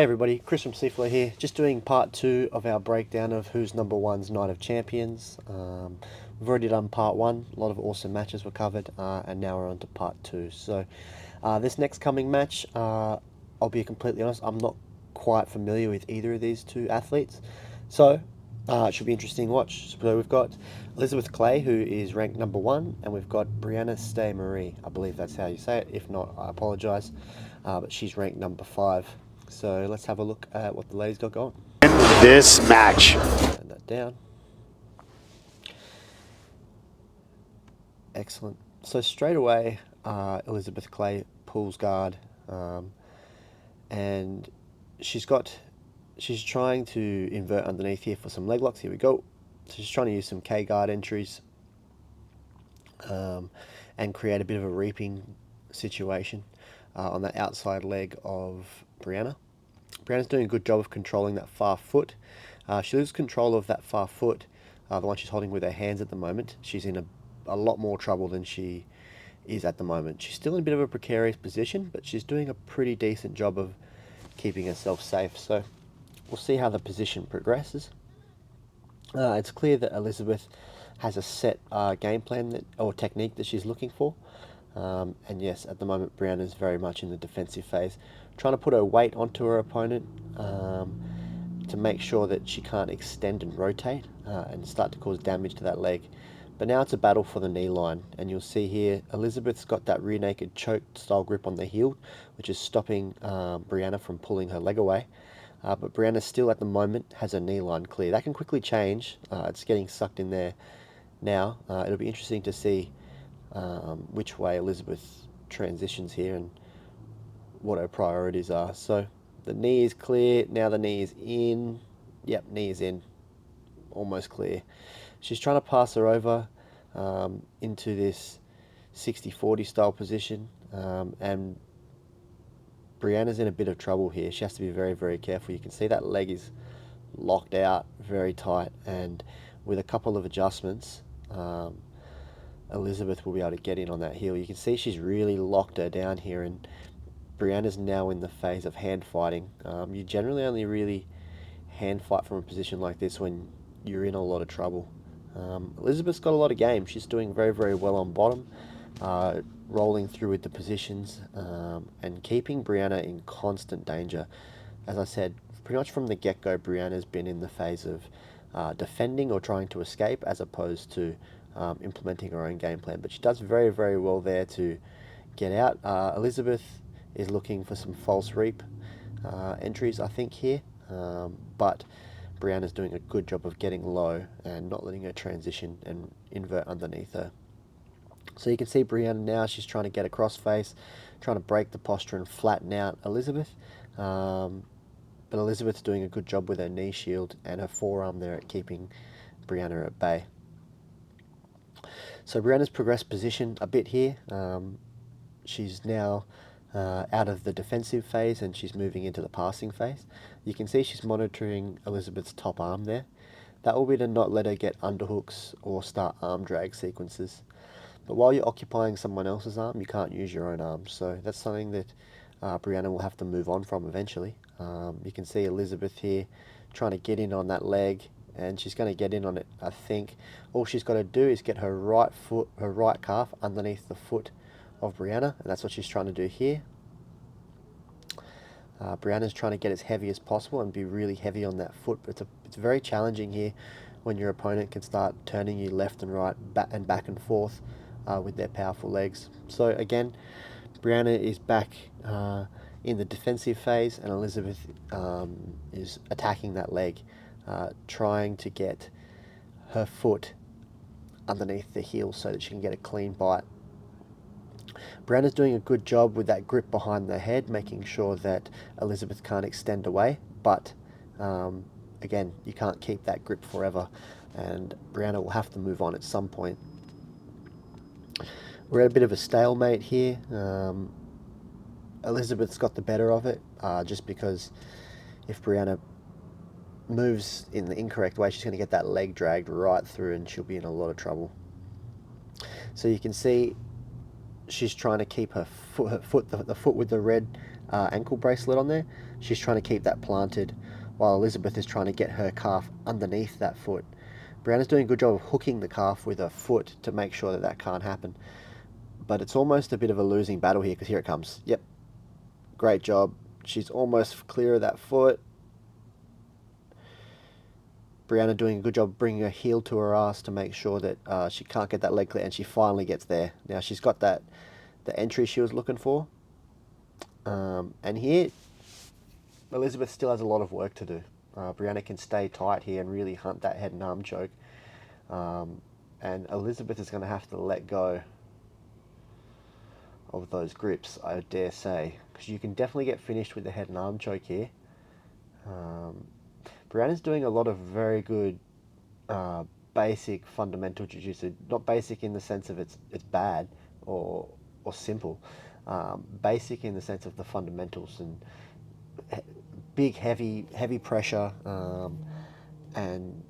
Hey everybody, Chris from Seaflow here, just doing part 2 of our breakdown of who's number one's Night of Champions. We've already done part 1, a lot of awesome matches were covered, and now we're on to part 2. So this next coming match, I'll be completely honest, I'm not quite familiar with either of these two athletes. So it should be interesting to watch. So we've got Elizabeth Clay, who is ranked number 1, and we've got Brianna Stay Marie. I believe that's how you say it. If not, I apologise. But she's ranked number 5. So let's have a look at what the ladies got going. This match. Turn that down. Excellent. So straight away, Elizabeth Clay pulls guard, and she's trying to invert underneath here for some leg locks. Here we go. So she's trying to use some K guard entries, and create a bit of a reaping situation on that outside leg of Brianna. Brianna's doing a good job of controlling that far foot. She loses control of that far foot, the one she's holding with her hands at the moment. She's in a lot more trouble than she is at the moment. She's still in a bit of a precarious position, but she's doing a pretty decent job of keeping herself safe. So we'll see how the position progresses. It's clear that Elizabeth has a set game plan or technique that she's looking for. And yes, at the moment, Brianna's very much in the defensive phase, trying to put her weight onto her opponent to make sure that she can't extend and rotate and start to cause damage to that leg. But now it's a battle for the knee line, and you'll see here Elizabeth's got that rear naked choke style grip on the heel, which is stopping Brianna from pulling her leg away. But Brianna still at the moment has her knee line clear. That can quickly change. It's getting sucked in there now. It'll be interesting to see which way Elizabeth transitions here and what her priorities are. So the knee is clear, now the knee is in. Yep, knee is in, almost clear. She's trying to pass her over into this 60-40 style position, and Brianna's in a bit of trouble here. She has to be very, very careful. You can see that leg is locked out very tight, and with a couple of adjustments, Elizabeth will be able to get in on that heel. You can see she's really locked her down here, and Brianna's now in the phase of hand fighting. You generally only really hand fight from a position like this when you're in a lot of trouble. Elizabeth's got a lot of game. She's doing very, very well on bottom, rolling through with the positions, and keeping Brianna in constant danger. As I said, pretty much from the get-go, Brianna's been in the phase of defending or trying to escape as opposed to implementing her own game plan. But she does very, very well there to get out. Elizabeth is looking for some false reap entries, I think, here. But Brianna's doing a good job of getting low and not letting her transition and invert underneath her. So you can see Brianna now, she's trying to get a crossface, trying to break the posture and flatten out Elizabeth. But Elizabeth's doing a good job with her knee shield and her forearm there at keeping Brianna at bay. So Brianna's progressed position a bit here. She's now out of the defensive phase and she's moving into the passing phase. You can see she's monitoring Elizabeth's top arm there. That will be to not let her get underhooks or start arm drag sequences. But while you're occupying someone else's arm, you can't use your own arm. So that's something that Brianna will have to move on from eventually. You can see Elizabeth here trying to get in on that leg, and she's going to get in on it, I think. All she's got to do is get her right calf underneath the foot of Brianna, and that's what she's trying to do here. Brianna's trying to get as heavy as possible and be really heavy on that foot, but it's very challenging here when your opponent can start turning you left and right, back and forth with their powerful legs. So again, Brianna is back in the defensive phase, and Elizabeth is attacking that leg, trying to get her foot underneath the heel so that she can get a clean bite. Brianna's doing a good job with that grip behind the head, making sure that Elizabeth can't extend away, but again, you can't keep that grip forever, and Brianna will have to move on at some point. We're at a bit of a stalemate here. Elizabeth's got the better of it, just because if Brianna moves in the incorrect way, she's going to get that leg dragged right through and she'll be in a lot of trouble. So you can see she's trying to keep her foot, the foot with the red ankle bracelet on there. She's trying to keep that planted while Elizabeth is trying to get her calf underneath that foot. Brianna's doing a good job of hooking the calf with her foot to make sure that that can't happen. But it's almost a bit of a losing battle here because here it comes. Yep, great job. She's almost clear of that foot. Brianna doing a good job bringing her heel to her ass to make sure that she can't get that leg clear, and she finally gets there. Now she's got the entry she was looking for. And here, Elizabeth still has a lot of work to do. Brianna can stay tight here and really hunt that head and arm choke. And Elizabeth is going to have to let go of those grips, I dare say, because you can definitely get finished with the head and arm choke here. Brianna's doing a lot of very good basic fundamental jiu-jitsu. Not basic in the sense of it's bad or simple. Basic in the sense of the fundamentals and big heavy pressure, and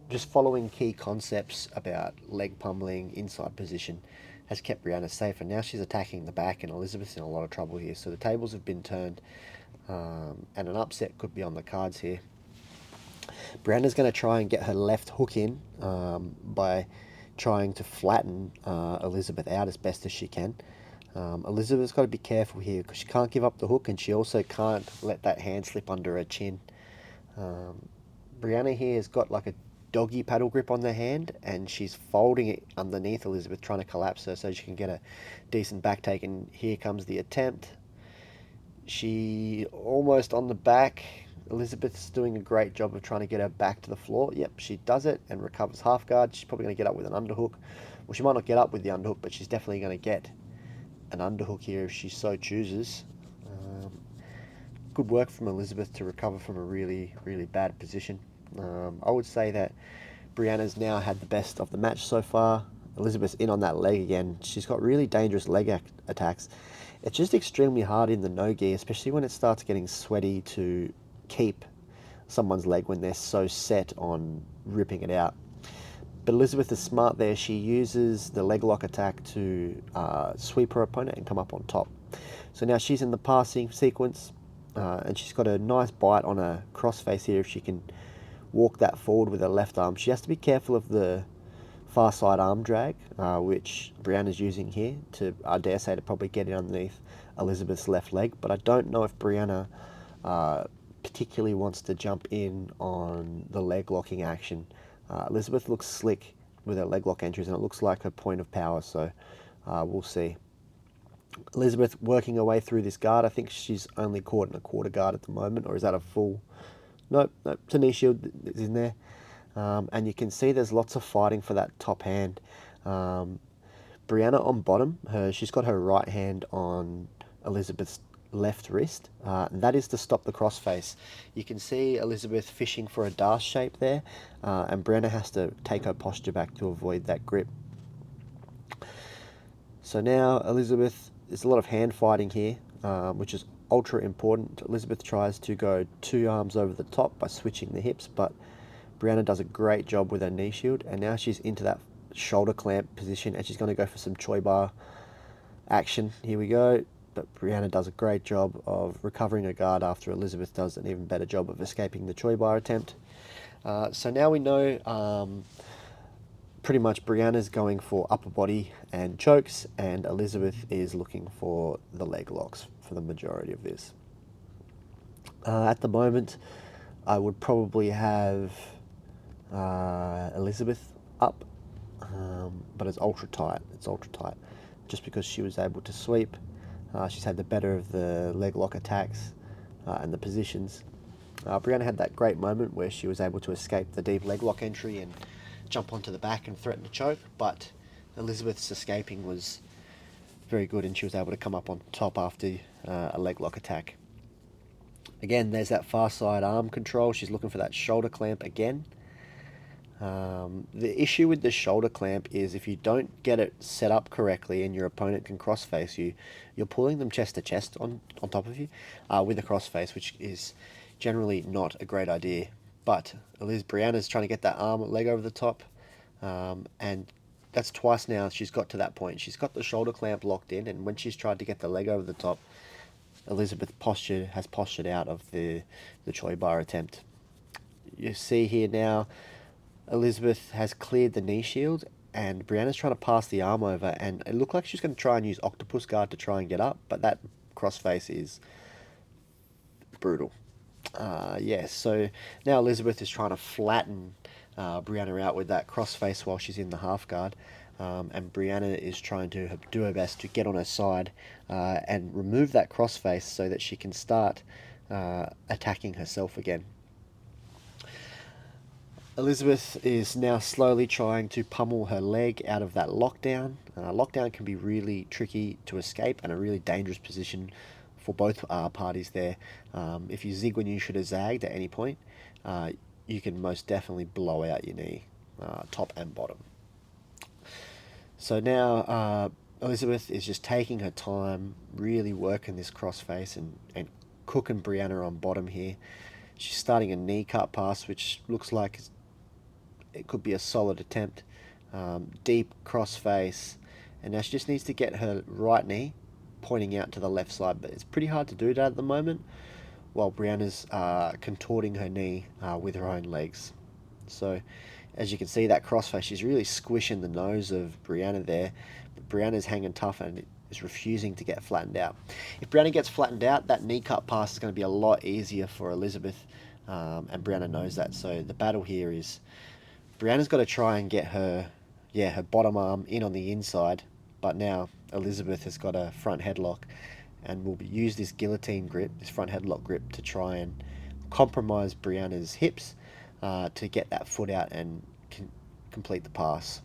just following key concepts about leg pummeling, inside position has kept Brianna safe, and now she's attacking the back, and Elizabeth's in a lot of trouble here. So the tables have been turned, and an upset could be on the cards here. Brianna's going to try and get her left hook in by trying to flatten Elizabeth out as best as she can. Elizabeth's got to be careful here because she can't give up the hook, and she also can't let that hand slip under her chin. Brianna here has got like a doggy paddle grip on the hand, and she's folding it underneath Elizabeth, trying to collapse her so she can get a decent back take. And here comes the attempt. She almost on the back. Elizabeth's doing a great job of trying to get her back to the floor. Yep, she does it and recovers half guard. She's probably going to get up with an underhook. Well, she might not get up with the underhook, but she's definitely going to get an underhook here if she so chooses. Good work from Elizabeth to recover from a really bad position. I would say that Brianna's now had the best of the match so far. Elizabeth's in on that leg again. She's got really dangerous leg attacks. It's just extremely hard in the no-gi, especially when it starts getting sweaty, to keep someone's leg when they're so set on ripping it out. But Elizabeth is smart there. She uses the leg lock attack to sweep her opponent and come up on top. So now she's in the passing sequence, and she's got a nice bite on a crossface here if she can walk that forward with her left arm. She has to be careful of the far side arm drag, which Brianna's using here to, I dare say, to probably get it underneath Elizabeth's left leg. But I don't know if Brianna particularly wants to jump in on the leg locking action. Elizabeth looks slick with her leg lock entries, and it looks like her point of power, so we'll see. Elizabeth working her way through this guard. I think she's only caught in a quarter guard at the moment, or is that a full? Nope, it's a knee shield is in there. And you can see there's lots of fighting for that top hand. Brianna on bottom, she's got her right hand on Elizabeth's left wrist, and that is to stop the crossface. You can see Elizabeth fishing for a dash shape there, and Brianna has to take her posture back to avoid that grip. So now Elizabeth, there's a lot of hand fighting here, which is ultra important. Elizabeth tries to go two arms over the top by switching the hips, but Brianna does a great job with her knee shield, and now she's into that shoulder clamp position, and she's going to go for some choi bar action. Here we go. But Brianna does a great job of recovering her guard after Elizabeth does an even better job of escaping the choi bar attempt. So now we know pretty much Brianna's going for upper body and chokes, and Elizabeth is looking for the leg locks for the majority of this. At the moment, I would probably have Elizabeth up, but it's ultra tight. It's ultra tight, just because she was able to sweep. She's had the better of the leg lock attacks and the positions. Brianna had that great moment where she was able to escape the deep leg lock entry and jump onto the back and threaten to choke, but Elizabeth's escaping was very good, and she was able to come up on top after a leg lock attack. Again, there's that far side arm control. She's looking for that shoulder clamp again. The issue with the shoulder clamp is if you don't get it set up correctly and your opponent can crossface you, you're pulling them chest to chest on top of you with a crossface, which is generally not a great idea. But Brianna's trying to get that arm leg over the top, and that's twice now she's got to that point. She's got the shoulder clamp locked in, and when she's tried to get the leg over the top, Elizabeth has postured out of the Choi bar attempt. You see here now, Elizabeth has cleared the knee shield, and Brianna's trying to pass the arm over, and it looked like she's going to try and use octopus guard to try and get up, but that crossface is brutal. Yes, so now Elizabeth is trying to flatten Brianna out with that crossface while she's in the half guard. And Brianna is trying to do her best to get on her side and remove that crossface so that she can start attacking herself again. Elizabeth is now slowly trying to pummel her leg out of that lockdown. Lockdown can be really tricky to escape and a really dangerous position for both parties there. If you zig when you should have zagged at any point, you can most definitely blow out your knee, top and bottom. So now Elizabeth is just taking her time, really working this crossface and cooking Brianna on bottom here. She's starting a knee cut pass, which looks like it could be a solid attempt. Deep crossface, and now she just needs to get her right knee pointing out to the left side, but it's pretty hard to do that at the moment while Brianna's contorting her knee with her own legs. So as you can see, that crossface, she's really squishing the nose of Brianna there, but Brianna's hanging tough and is refusing to get flattened out. If Brianna gets flattened out, that knee cut pass is going to be a lot easier for Elizabeth, and Brianna knows that. So the battle here is Brianna's got to try and get her bottom arm in on the inside, but now Elizabeth has got a front headlock and will use this guillotine grip, this front headlock grip, to try and compromise Brianna's hips to get that foot out and complete the pass.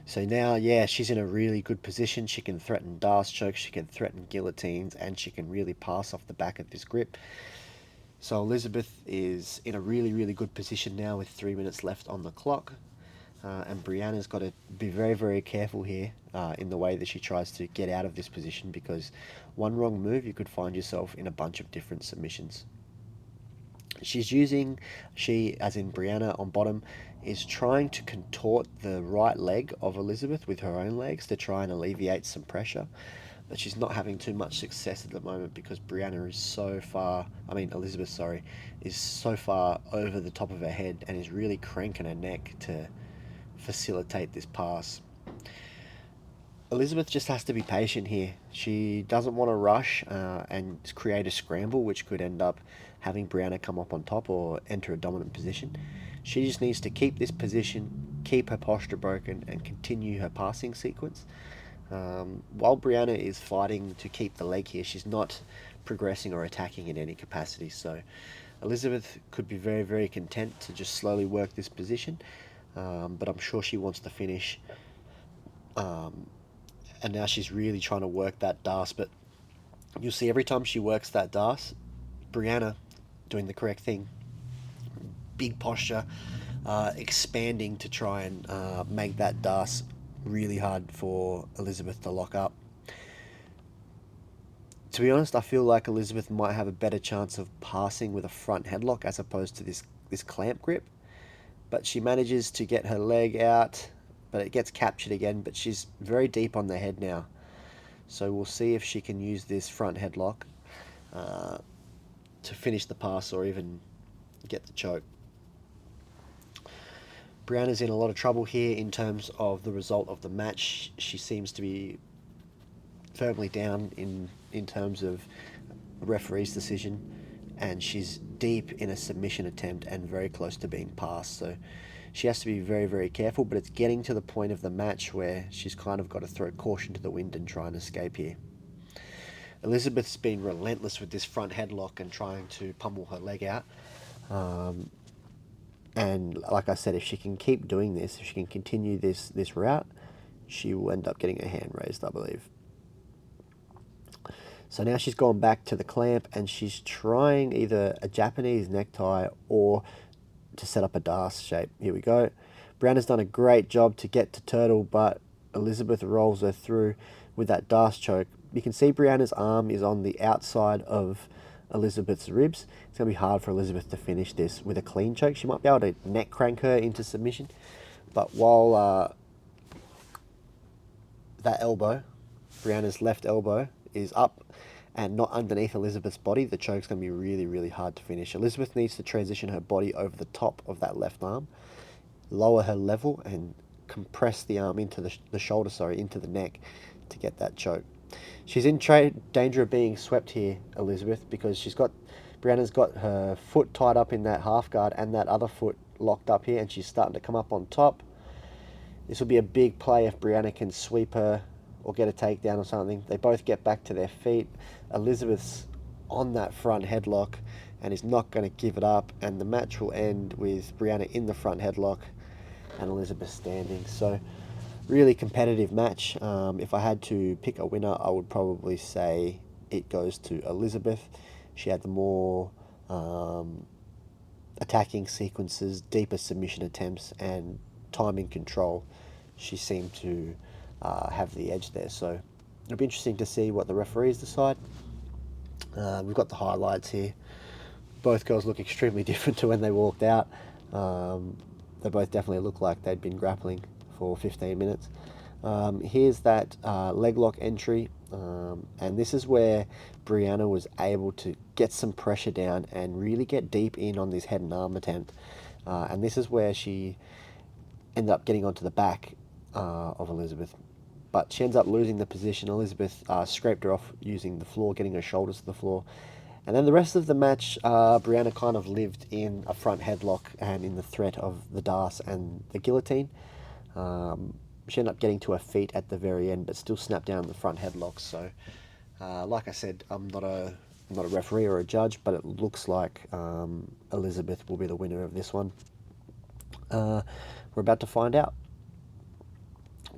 So now, yeah, she's in a really good position. She can threaten Darce chokes, she can threaten guillotines, and she can really pass off the back of this grip. So Elizabeth is in a really, really good position now with 3 minutes left on the clock. And Brianna's got to be very, very careful here in the way that she tries to get out of this position, because one wrong move, you could find yourself in a bunch of different submissions. She, as in Brianna on bottom, is trying to contort the right leg of Elizabeth with her own legs to try and alleviate some pressure. But she's not having too much success at the moment because Elizabeth, is so far over the top of her head and is really cranking her neck to facilitate this pass. Elizabeth just has to be patient here. She doesn't want to rush and create a scramble, which could end up having Brianna come up on top or enter a dominant position. She just needs to keep this position, keep her posture broken, and continue her passing sequence. While Brianna is fighting to keep the leg here, she's not progressing or attacking in any capacity. So Elizabeth could be very, very content to just slowly work this position, but I'm sure she wants to finish. And now she's really trying to work that Darce, but you'll see every time she works that Darce, Brianna doing the correct thing. Big posture, expanding to try and make that Darce really hard for Elizabeth to lock up. To be honest, I feel like Elizabeth might have a better chance of passing with a front headlock as opposed to this clamp grip. But she manages to get her leg out, but it gets captured again, but she's very deep on the head now. So we'll see if she can use this front headlock to finish the pass or even get the choke. Brianna's in a lot of trouble here in terms of the result of the match. She seems to be firmly down in terms of the referee's decision, and she's deep in a submission attempt and very close to being passed. So she has to be very, very careful, but it's getting to the point of the match where she's kind of got to throw caution to the wind and try and escape here. Elizabeth's been relentless with this front headlock and trying to pummel her leg out. And like I said, if she can keep doing this, if she can continue this route, she will end up getting her hand raised, I believe. So now she's gone back to the clamp and she's trying either a Japanese necktie or to set up a Darce shape. Here we go. Brianna's done a great job to get to turtle, but Elizabeth rolls her through with that Darce choke. You can see Brianna's arm is on the outside of Elizabeth's ribs. It's going to be hard for Elizabeth to finish this with a clean choke. She might be able to neck crank her into submission, but while that elbow, Brianna's left elbow, is up and not underneath Elizabeth's body, the choke's going to be really, really hard to finish. Elizabeth needs to transition her body over the top of that left arm, lower her level, and compress the arm into the shoulder, into the neck to get that choke. She's in danger of being swept here, Elizabeth, because Brianna's got her foot tied up in that half guard and that other foot locked up here, and she's starting to come up on top. This will be a big play if Brianna can sweep her or get a takedown or something. They both get back to their feet. Elizabeth's on that front headlock and is not going to give it up, and the match will end with Brianna in the front headlock and Elizabeth standing. So really competitive match. If I had to pick a winner, I would probably say it goes to Elizabeth. She had the more attacking sequences, deeper submission attempts, and timing control. She seemed to have the edge there. So it'll be interesting to see what the referees decide. We've got the highlights here. Both girls look extremely different to when they walked out. They both definitely look like they'd been grappling for 15 minutes. Here's that leg lock entry, and this is where Brianna was able to get some pressure down and really get deep in on this head and arm attempt. And this is where she ended up getting onto the back of Elizabeth. But she ends up losing the position. Elizabeth scraped her off using the floor, getting her shoulders to the floor. And then the rest of the match, Brianna kind of lived in a front headlock and in the threat of the Das and the guillotine. She ended up getting to her feet at the very end, but still snapped down the front headlock. So, like I said, I'm not a referee or a judge, but it looks like Elizabeth will be the winner of this one. We're about to find out.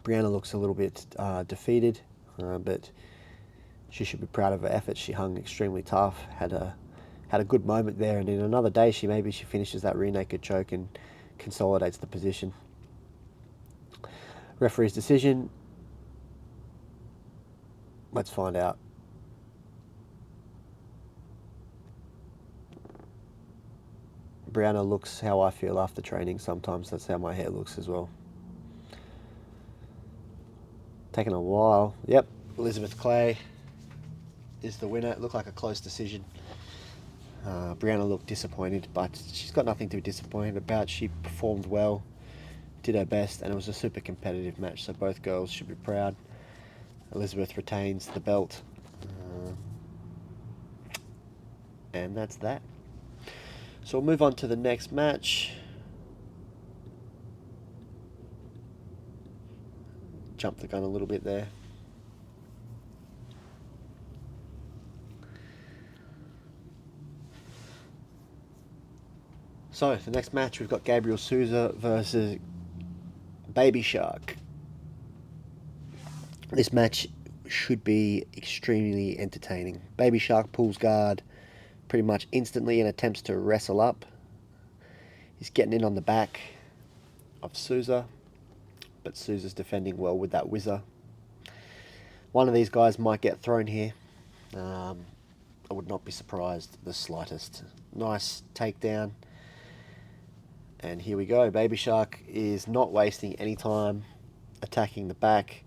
Brianna looks a little bit defeated, but she should be proud of her effort. She hung extremely tough, had a good moment there, and in another day, she finishes that rear naked choke and consolidates the position. Referee's decision. Let's find out. Brianna looks how I feel after training sometimes. That's how my hair looks as well. Taking a while. Yep, Elizabeth Clay is the winner. It looked like a close decision. Brianna looked disappointed, but she's got nothing to be disappointed about. She performed well, did her best, and it was a super competitive match, so both girls should be proud. Elizabeth retains the belt. And that's that. So we'll move on to the next match. Jump the gun a little bit there. So, the next match, we've got Gabriel Souza versus Baby Shark. This match should be extremely entertaining. Baby Shark pulls guard pretty much instantly and attempts to wrestle up. He's getting in on the back of Souza, but Souza's defending well with that whizzer. One of these guys might get thrown here. I would not be surprised the slightest. Nice takedown. And here we go. Baby Shark is not wasting any time attacking the back.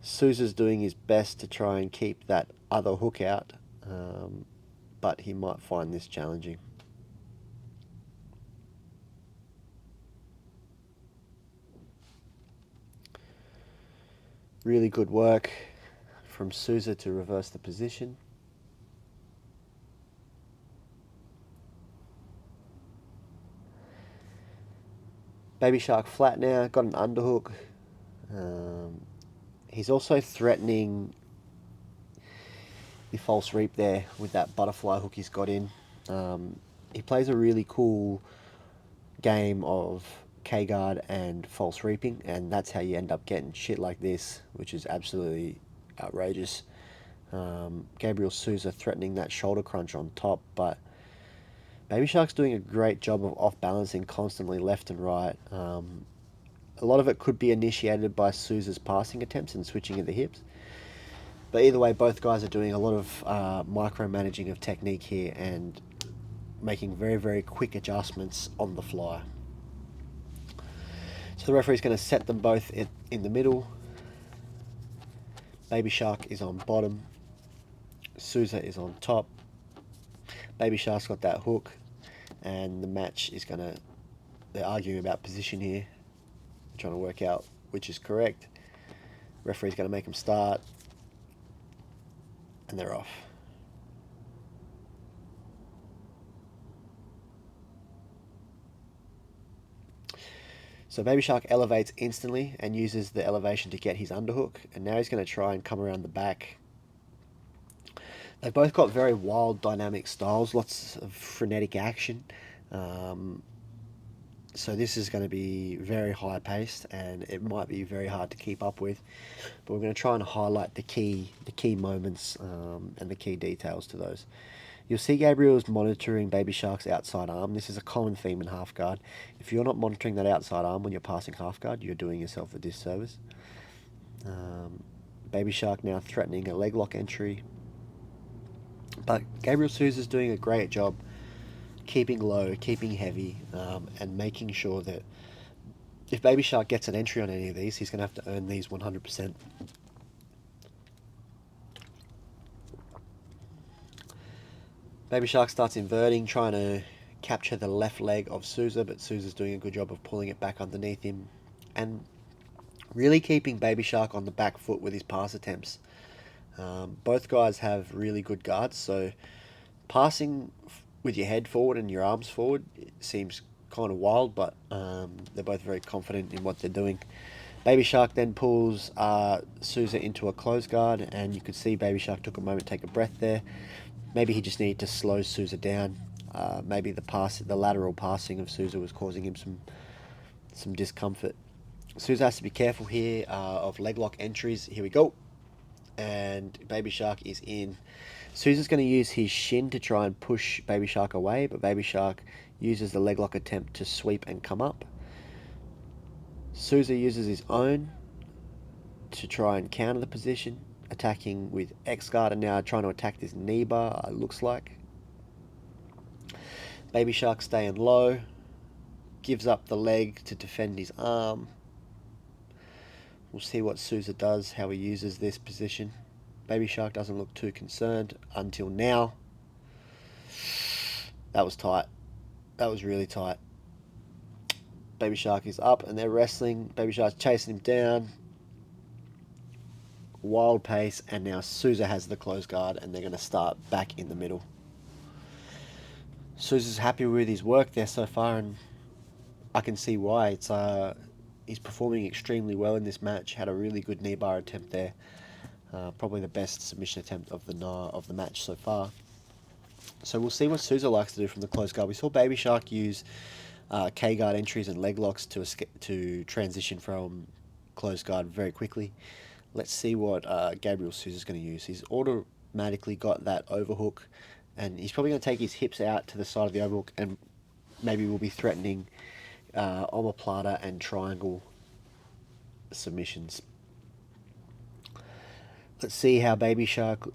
Souza's doing his best to try and keep that other hook out, but he might find this challenging. Really good work from Souza to reverse the position. Baby Shark flat now, got an underhook. He's also threatening the false reap there with that butterfly hook he's got in. He plays a really cool game of K-guard and false reaping, and that's how you end up getting shit like this, which is absolutely outrageous. Gabriel Souza threatening that shoulder crunch on top, but Baby Shark's doing a great job of off-balancing constantly left and right. A lot of it could be initiated by Souza's passing attempts and switching of the hips. But either way, both guys are doing a lot of micromanaging of technique here and making very, very quick adjustments on the fly. So the referee's going to set them both in the middle. Baby Shark is on bottom. Souza is on top. Baby Shark's got that hook, and the match is gonna. They're arguing about position here, trying to work out which is correct. Referee's gonna make them start, and they're off. So Baby Shark elevates instantly and uses the elevation to get his underhook, and now he's going to try and come around the back. They've both got very wild, dynamic styles, lots of frenetic action. So this is going to be very high paced, and it might be very hard to keep up with. But we're going to try and highlight the key moments and the key details to those. You'll see Gabriel's monitoring Baby Shark's outside arm. This is a common theme in half guard. If you're not monitoring that outside arm when you're passing half guard, you're doing yourself a disservice. Baby Shark now threatening a leg lock entry. But Gabriel Souza's doing a great job keeping low, keeping heavy, and making sure that if Baby Shark gets an entry on any of these, he's going to have to earn these 100%. Baby Shark starts inverting, trying to capture the left leg of Souza, but Souza's doing a good job of pulling it back underneath him and really keeping Baby Shark on the back foot with his pass attempts. Both guys have really good guards, so passing with your head forward and your arms forward seems kind of wild, but they're both very confident in what they're doing. Baby Shark then pulls Souza into a close guard, and you could see Baby Shark took a moment to take a breath there. Maybe he just needed to slow Souza down. Maybe the lateral passing of Souza was causing him some discomfort. Souza has to be careful here of leg lock entries. Here we go. And Baby Shark is in. Souza's going to use his shin to try and push Baby Shark away, but Baby Shark uses the leg lock attempt to sweep and come up. Souza uses his own to try and counter the position, attacking with X guard, and now trying to attack this knee bar, it looks like. Baby Shark staying low, gives up the leg to defend his arm. We'll see what Souza does, how he uses this position. Baby Shark doesn't look too concerned until now. That was tight. That was really tight. Baby Shark is up and they're wrestling. Baby Shark's chasing him down. Wild pace, and now Souza has the close guard and they're going to start back in the middle. Souza's happy with his work there so far, and I can see why. He's performing extremely well in this match. Had a really good knee bar attempt there. Probably the best submission attempt of the match so far. So we'll see what Souza likes to do from the close guard. We saw Baby Shark use K guard entries and leg locks to transition from close guard very quickly. Let's see what Gabriel Souza's going to use. He's automatically got that overhook, and he's probably going to take his hips out to the side of the overhook, and maybe we'll be threatening omoplata and triangle submissions. Let's see how Baby Shark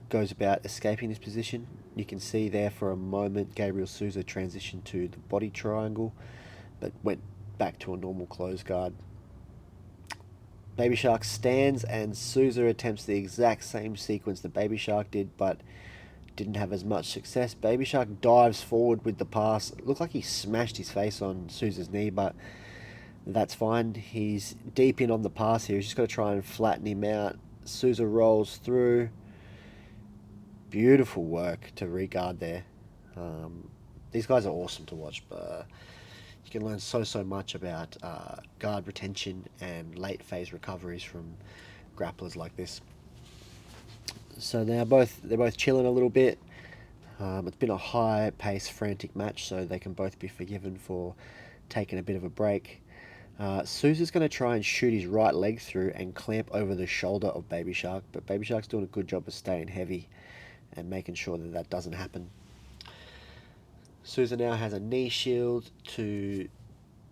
goes about escaping this position. You can see there for a moment Gabriel Souza transitioned to the body triangle, but went back to a normal close guard. Baby Shark stands and Souza attempts the exact same sequence that Baby Shark did, but didn't have as much success. Baby Shark dives forward with the pass. It looked like he smashed his face on Souza's knee, but that's fine. He's deep in on the pass here. He's just got to try and flatten him out. Souza rolls through. Beautiful work to regard there. These guys are awesome to watch, but you can learn so much about guard retention and late phase recoveries from grapplers like this. So they're both chilling a little bit. It's been a high-paced, frantic match, so they can both be forgiven for taking a bit of a break. Souza's going to try and shoot his right leg through and clamp over the shoulder of Baby Shark, but Baby Shark's doing a good job of staying heavy and making sure that that doesn't happen. Souza now has a knee shield to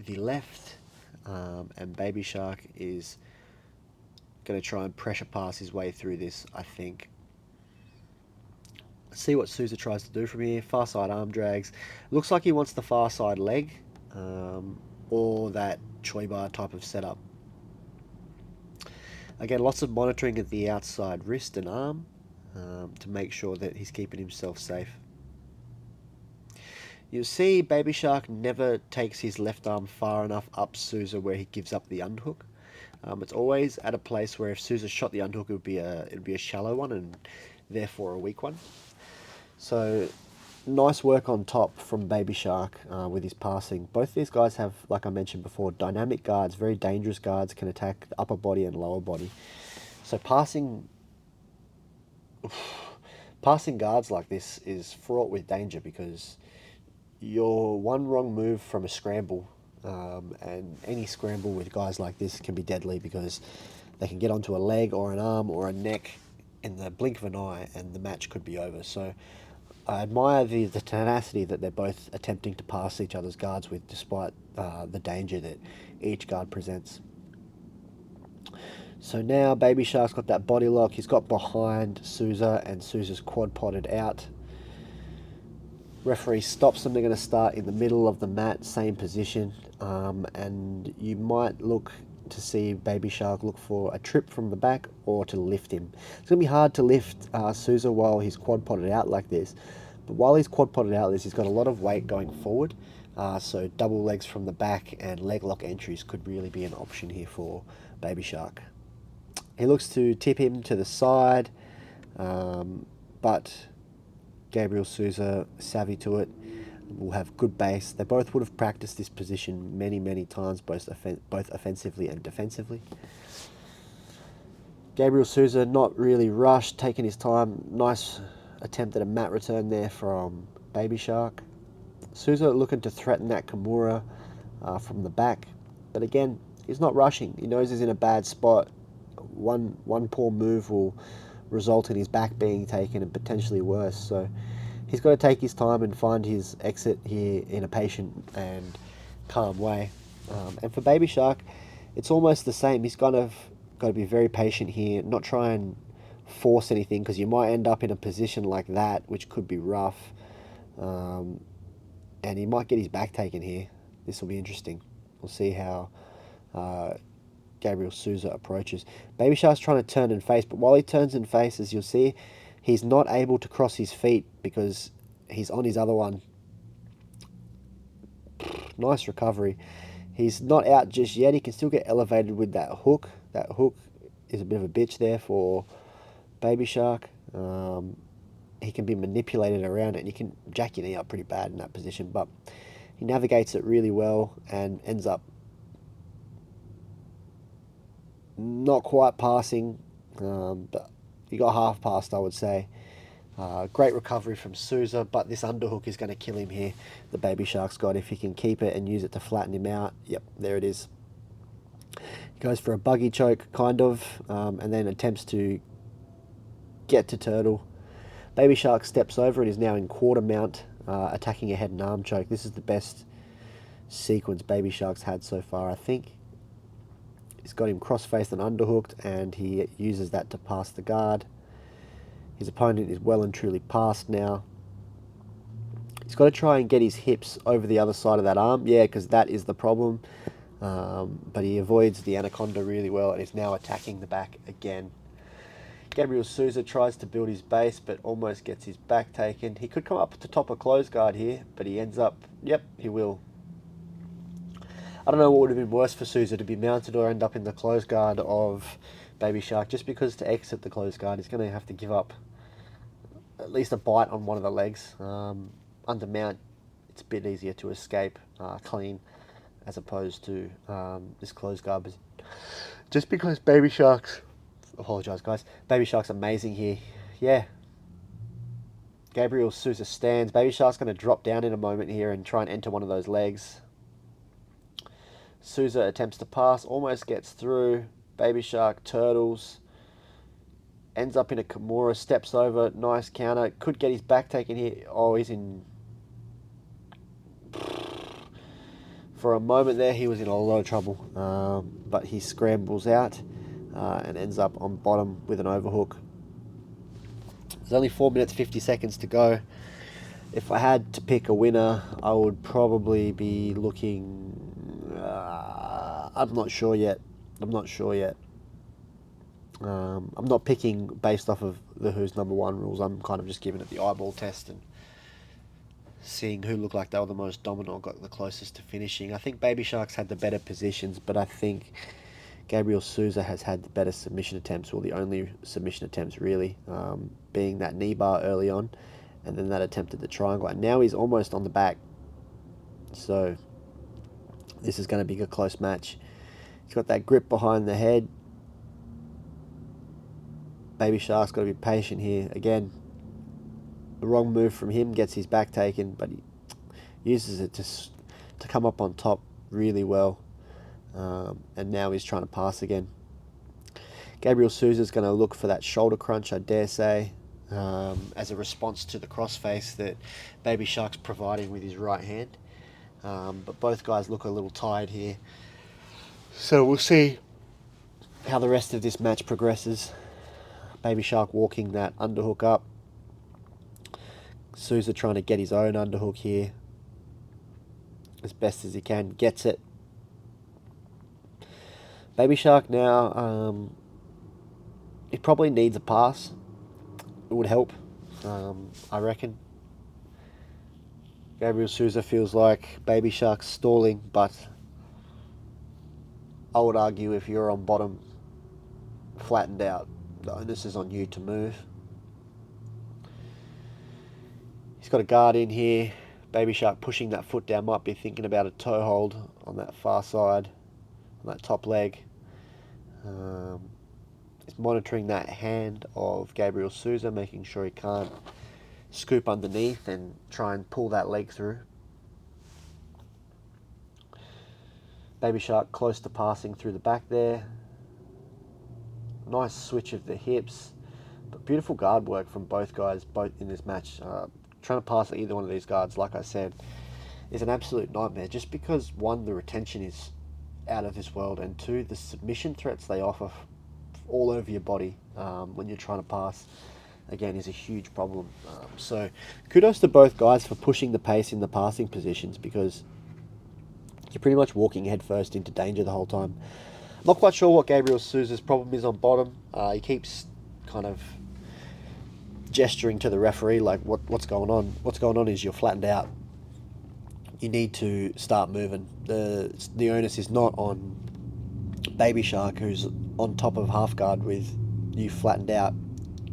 the left, and Baby Shark is going to try and pressure pass his way through this, I think. Let's see what Souza tries to do from here. Far side arm drags. Looks like he wants the far side leg, or that Choi bar type of setup. Again, lots of monitoring at the outside wrist and arm. to make sure that he's keeping himself safe. You'll see Baby Shark never takes his left arm far enough up Souza where he gives up the underhook. It's always at a place where if Souza shot the underhook, it'd be a shallow one and therefore a weak one. So nice work on top from Baby Shark with his passing. Both these guys have, like I mentioned before, dynamic guards, very dangerous guards, can attack the upper body and lower body. So passing guards like this is fraught with danger because you're one wrong move from a scramble, and any scramble with guys like this can be deadly because they can get onto a leg or an arm or a neck in the blink of an eye and the match could be over. So I admire the tenacity that they're both attempting to pass each other's guards with despite the danger that each guard presents. So now Baby Shark's got that body lock, he's got behind Souza and Souza's quad potted out. Referee stops them, they're going to start in the middle of the mat, same position, and you might look to see Baby Shark look for a trip from the back or to lift him. It's going to be hard to lift Souza while he's quad potted out like this, but while he's quad potted out like this, he's got a lot of weight going forward, so double legs from the back and leg lock entries could really be an option here for Baby Shark. He looks to tip him to the side, but Gabriel Souza, savvy to it, will have good base. They both would have practiced this position many times, both offensively and defensively. Gabriel Souza not really rushed, taking his time. Nice attempt at a mat return there from Baby Shark. Souza looking to threaten that Kimura from the back, but again, he's not rushing. He knows he's in a bad spot. One poor move will result in his back being taken and potentially worse. So he's got to take his time and find his exit here in a patient and calm way. And for Baby Shark, it's almost the same. He's kind of got to be very patient here, not try and force anything because you might end up in a position like that, which could be rough. And he might get his back taken here. This will be interesting. We'll see how Gabriel Souza approaches. Baby Shark's trying to turn and face, but while he turns and faces, you'll see he's not able to cross his feet because he's on his other one. Nice recovery. He's not out just yet. He can still get elevated with that hook. That hook is a bit of a bitch there for Baby Shark. He can be manipulated around it, and you can jack your knee up pretty bad in that position, but he navigates it really well and ends up not quite passing, but he got half passed, I would say. Great recovery from Souza, but this underhook is going to kill him here. The Baby Shark's got, if he can keep it and use it to flatten him out. Yep, there it is. He goes for a buggy choke, kind of, and then attempts to get to Turtle. Baby Shark steps over and is now in quarter mount, attacking a head and arm choke. This is the best sequence Baby Shark's had so far, I think. He's got him cross-faced and underhooked, and he uses that to pass the guard. His opponent is well and truly passed now. He's got to try and get his hips over the other side of that arm. Yeah, because that is the problem. But he avoids the anaconda really well and is now attacking the back again. Gabriel Souza tries to build his base, but almost gets his back taken. He could come up to top a close guard here, but he ends up... Yep, he will. I don't know what would have been worse for Souza, to be mounted or end up in the close guard of Baby Shark. Just because to exit the close guard, he's going to have to give up at least a bite on one of the legs. Under mount, it's a bit easier to escape clean as opposed to this close guard. But just because Baby Shark's... Apologise, guys. Baby Shark's amazing here. Yeah. Gabriel Souza stands. Baby Shark's going to drop down in a moment here and try and enter one of those legs. Souza attempts to pass, almost gets through. Baby Shark turtles. Ends up in a Kimura, steps over. Nice counter. Could get his back taken here. Oh, he's in... For a moment there, he was in a lot of trouble. But he scrambles out and ends up on bottom with an overhook. There's only 4 minutes 50 seconds to go. If I had to pick a winner, I would probably be looking... I'm not sure yet. I'm not picking based off of the who's number one rules. I'm kind of just giving it the eyeball test and seeing who looked like they were the most dominant or got the closest to finishing. I think Baby Shark's had the better positions, but I think Gabriel Souza has had the better submission attempts, or the only submission attempts really, being that knee bar early on, and then that attempt at the triangle. And now he's almost on the back, so this is going to be a close match. He's got that grip behind the head. Baby Shark's got to be patient here. Again, the wrong move from him gets his back taken, but he uses it to come up on top really well. And now he's trying to pass again. Gabriel Souza's going to look for that shoulder crunch, I dare say, as a response to the crossface that Baby Shark's providing with his right hand. But both guys look a little tired here. So we'll see how the rest of this match progresses. Baby Shark walking that underhook up. Souza trying to get his own underhook here as best as he can. Gets it. Baby Shark now, he probably needs a pass. It would help, I reckon. Gabriel Souza feels like Baby Shark's stalling, but I would argue if you're on bottom, flattened out, the onus is on you to move. He's got a guard in here. Baby Shark pushing that foot down, might be thinking about a toe hold on that far side, on that top leg. He's monitoring that hand of Gabriel Souza, making sure he can't scoop underneath and try and pull that leg through. Baby Shark close to passing through the back there. Nice switch of the hips, but beautiful guard work from both guys, both in this match. Trying to pass either one of these guards, like I said, is an absolute nightmare, just because one, the retention is out of this world, and two, the submission threats they offer all over your body when you're trying to pass, again, is a huge problem. So kudos to both guys for pushing the pace in the passing positions, because you're pretty much walking headfirst into danger the whole time. I'm not quite sure what Gabriel Souza's problem is on bottom. He keeps kind of gesturing to the referee like, what's going on? What's going on is you're flattened out. You need to start moving. The onus is not on Baby Shark, who's on top of half guard with you flattened out,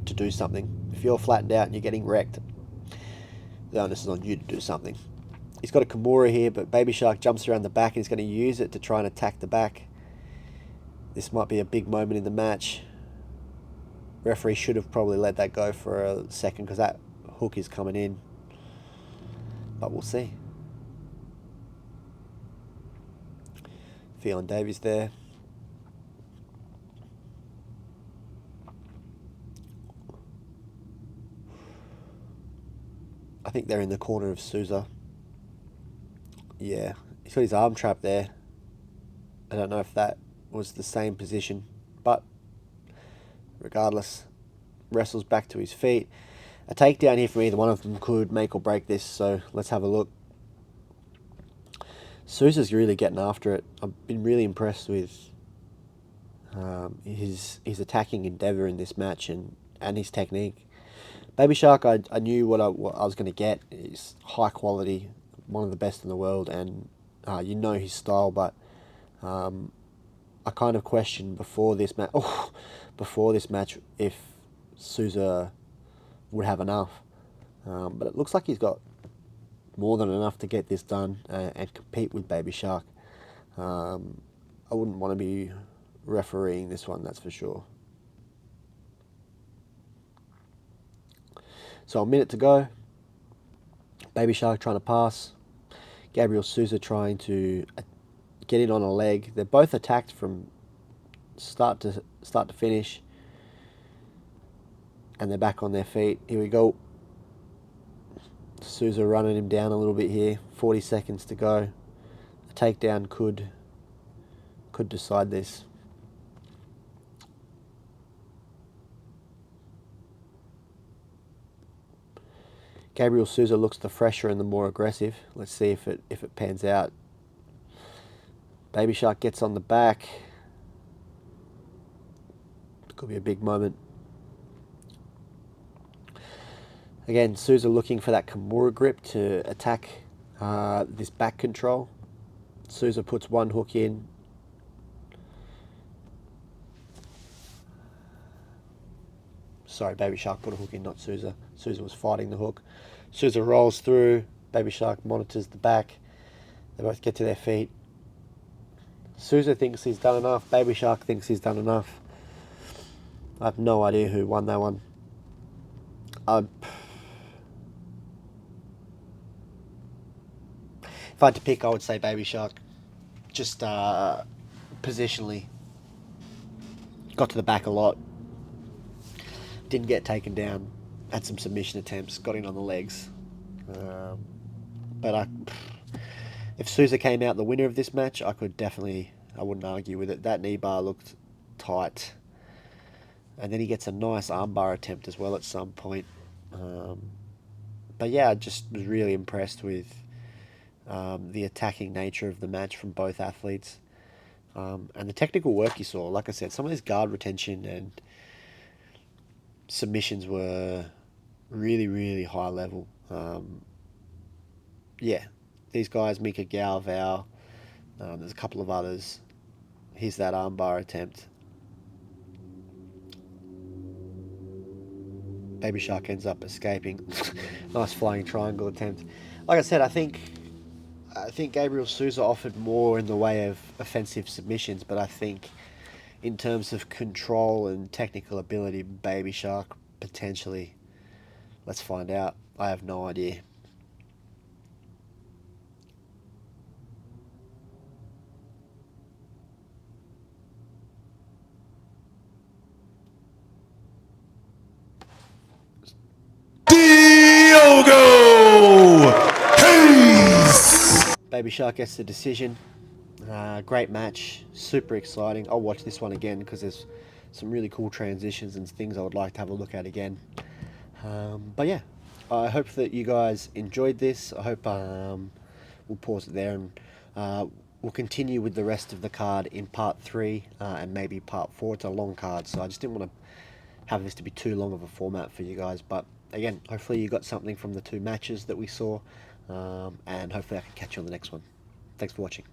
to do something. If you're flattened out and you're getting wrecked, the onus is on you to do something. He's got a Kimura here, but Baby Shark jumps around the back and he's going to use it to try and attack the back. This might be a big moment in the match. Referee should have probably let that go for a second, because that hook is coming in. But we'll see. Phelan Davies there. I think they're in the corner of Souza. Yeah, he's got his arm trap there. I don't know if that was the same position, but regardless, wrestles back to his feet. A takedown here from either one of them could make or break this, so let's have a look. Souza's really getting after it. I've been really impressed with his attacking endeavour in this match and his technique. Baby Shark, I knew what I was going to get. He's high quality, one of the best in the world, and you know his style, but I kind of questioned before this match if Souza would have enough. But it looks like he's got more than enough to get this done and compete with Baby Shark. I wouldn't want to be refereeing this one, that's for sure. So a minute to go. Baby Shark trying to pass. Gabriel Souza trying to get in on a leg. They're both attacked from start to finish. And they're back on their feet. Here we go. Souza running him down a little bit here. 40 seconds to go. A takedown could decide this. Gabriel Souza looks the fresher and the more aggressive. Let's see if it pans out. Baby Shark gets on the back. Could be a big moment. Again, Souza looking for that Kimura grip to attack this back control. Souza puts one hook in. Sorry, Baby Shark put a hook in, not Souza. Souza was fighting the hook. Souza rolls through. Baby Shark monitors the back. They both get to their feet. Souza thinks he's done enough. Baby Shark thinks he's done enough. I have no idea who won that one. If I had to pick, I would say Baby Shark. Just positionally. Got to the back a lot. Didn't get taken down. Had some submission attempts. Got in on the legs. But if Souza came out the winner of this match, I wouldn't argue with it. That knee bar looked tight. And then he gets a nice armbar attempt as well at some point. But yeah, I just was really impressed with the attacking nature of the match from both athletes. And the technical work you saw. Like I said, some of this guard retention and submissions were really, really high level. Yeah, these guys, Mika Gao, Val, there's a couple of others. Here's that armbar attempt. Baby Shark ends up escaping. Nice flying triangle attempt. Like I said, I think Gabriel Souza offered more in the way of offensive submissions, but I think in terms of control and technical ability, Baby Shark potentially. Let's find out. I have no idea. Diogo Hayes. Baby Shark gets the decision. Great match. Super exciting. I'll watch this one again because there's some really cool transitions and things I would like to have a look at again. But yeah, I hope that you guys enjoyed this. I hope we'll pause it there and we'll continue with the rest of the card in part 3 and maybe part 4. It's a long card, so I just didn't want to have this to be too long of a format for you guys. But again, hopefully you got something from the 2 matches that we saw, and hopefully I can catch you on the next one. Thanks for watching.